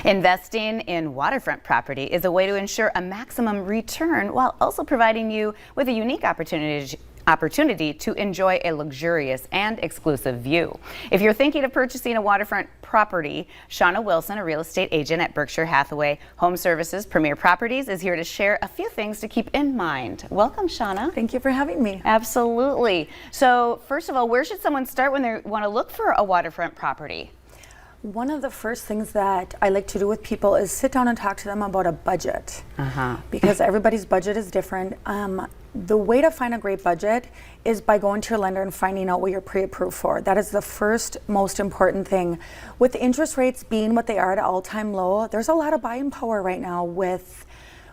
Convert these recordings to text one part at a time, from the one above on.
Investing in waterfront property is a way to ensure a maximum return while also providing you with a unique opportunity to enjoy a luxurious and exclusive view. If you're thinking of purchasing a waterfront property, Shauna Wilson, a real estate agent at Berkshire Hathaway Home Services Premier Properties, is here to share a few things to keep in mind. Welcome, Shauna. Thank you for having me. Absolutely. So first of all, where should someone start when they want to look for a waterfront property? One of the first things that I like to do with people is sit down and talk to them about a budget. Because everybody's budget is different. The way to find a great budget is by going to your lender and finding out what you're pre-approved for. That is the first most important thing. With interest rates being what they are at an all-time low, there's a lot of buying power right now with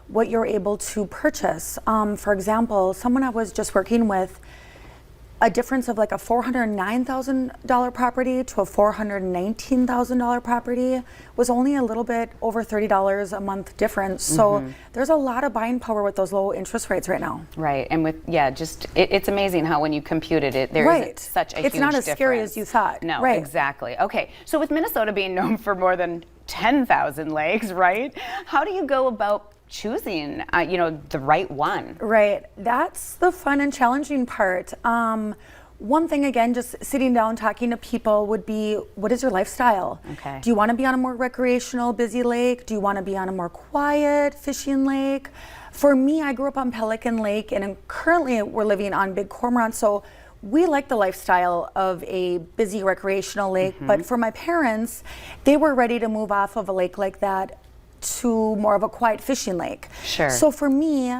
what you're able to purchase. For example, someone I was just working with, a difference of like a $409,000 property to a $419,000 property was only a little bit over $30 a month difference. So there's a lot of buying power with those low interest rates right now. Right, and with, it's amazing how when you computed it, there is such a huge difference. It's not as scary as you thought. No, exactly. Okay, so with Minnesota being known for more than 10,000 lakes, right? How do you go about choosing the right one? Right, that's the fun and challenging part. One thing, again, just sitting down talking to people would be, what is your lifestyle? Okay. Do you want to be on a more recreational busy lake? Do you want to be on a more quiet fishing lake? For me, I grew up on Pelican Lake, and currently we're living on Big Cormorant, so we like the lifestyle of a busy recreational lake. But for my parents, they were ready to move off of a lake like that to more of a quiet fishing lake. Sure. So for me,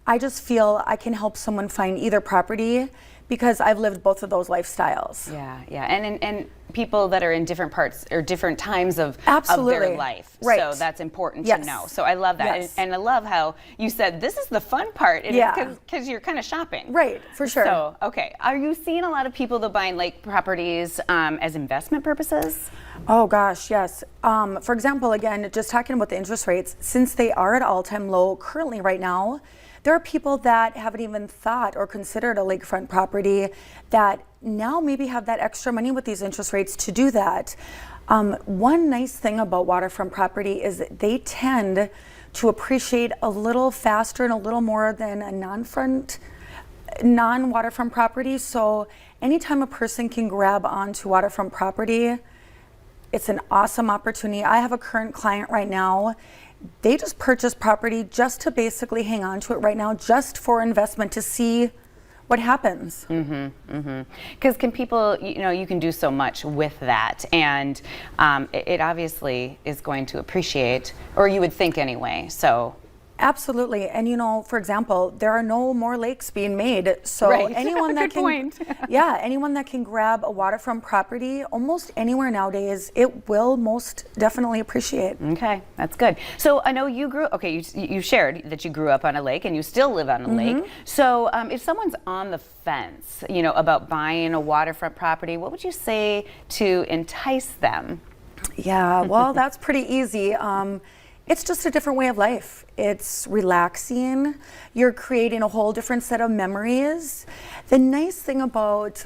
I just feel I can help someone find either property because I've lived both of those lifestyles. Yeah, and people that are in different parts or different times of their life. Right. So that's important to know. So I love that. And I love how you said this is the fun part. Because you're kind of shopping. Right, for sure. So, okay. Are you seeing a lot of people that buying lake properties as investment purposes? Oh gosh, yes. For example, again, just talking about the interest rates, since they are at all-time low currently right now, there are people that haven't even thought or considered a lakefront property that now maybe have that extra money with these interest rates to do that. One nice thing about waterfront property is that they tend to appreciate a little faster and a little more than a non-waterfront property. So anytime a person can grab onto waterfront property, it's an awesome opportunity. I have a current client right now. They just purchased property just to basically hang on to it right now, just for investment to see what happens. Because can people, you can do so much with that, and it obviously is going to appreciate, or you would think anyway. So. Absolutely, and for example, there are no more lakes being made, so anyone that anyone that can grab a waterfront property almost anywhere nowadays, it will most definitely appreciate. Okay, that's good. So I know you shared that you grew up on a lake and you still live on a lake. So if someone's on the fence, about buying a waterfront property, what would you say to entice them? Yeah, well, that's pretty easy. It's just a different way of life. It's relaxing. You're creating a whole different set of memories. The nice thing about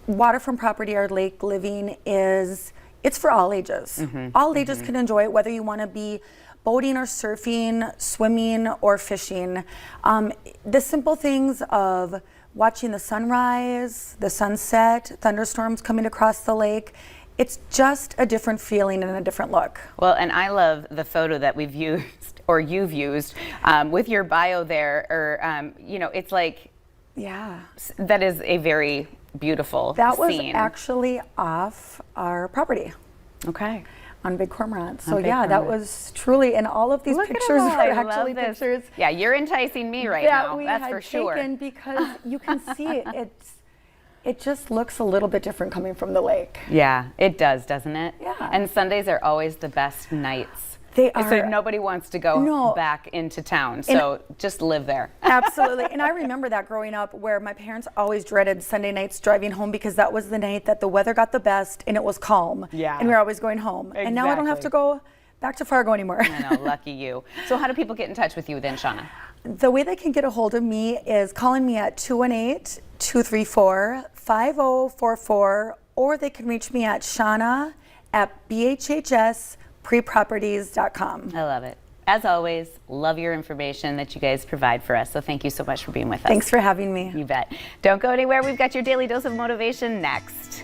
waterfront property or lake living is it's for all ages. All ages can enjoy it, whether you want to be boating or surfing, swimming or fishing. The simple things of watching the sunrise, the sunset, thunderstorms coming across the lake, it's just a different feeling and a different look. Well, and I love the photo that we've used, or you've used, with your bio there, or, it's like, that is a very beautiful scene. That was actually off our property. Okay. On Big Cormorant. So that was truly, and all of these pictures are actually pictures. Yeah, you're enticing me right now, that's for sure. Taken because you can see it just looks a little bit different coming from the lake. Yeah, it does, doesn't it? Yeah. And Sundays are always the best nights. They are. So nobody wants to go back into town, so just live there. Absolutely. And I remember that growing up, where my parents always dreaded Sunday nights driving home because that was the night that the weather got the best and it was calm. Yeah. And we were always going home. And now I don't have to go back to Fargo anymore. I know, lucky you. So how do people get in touch with you then, Shauna? The way they can get a hold of me is calling me at 218-234-5044, or they can reach me at Shauna at BHHS preproperties.com. I love it. As always, love your information that you guys provide for us. So thank you so much for being with us. Thanks for having me. You bet. Don't go anywhere. We've got your daily dose of motivation next.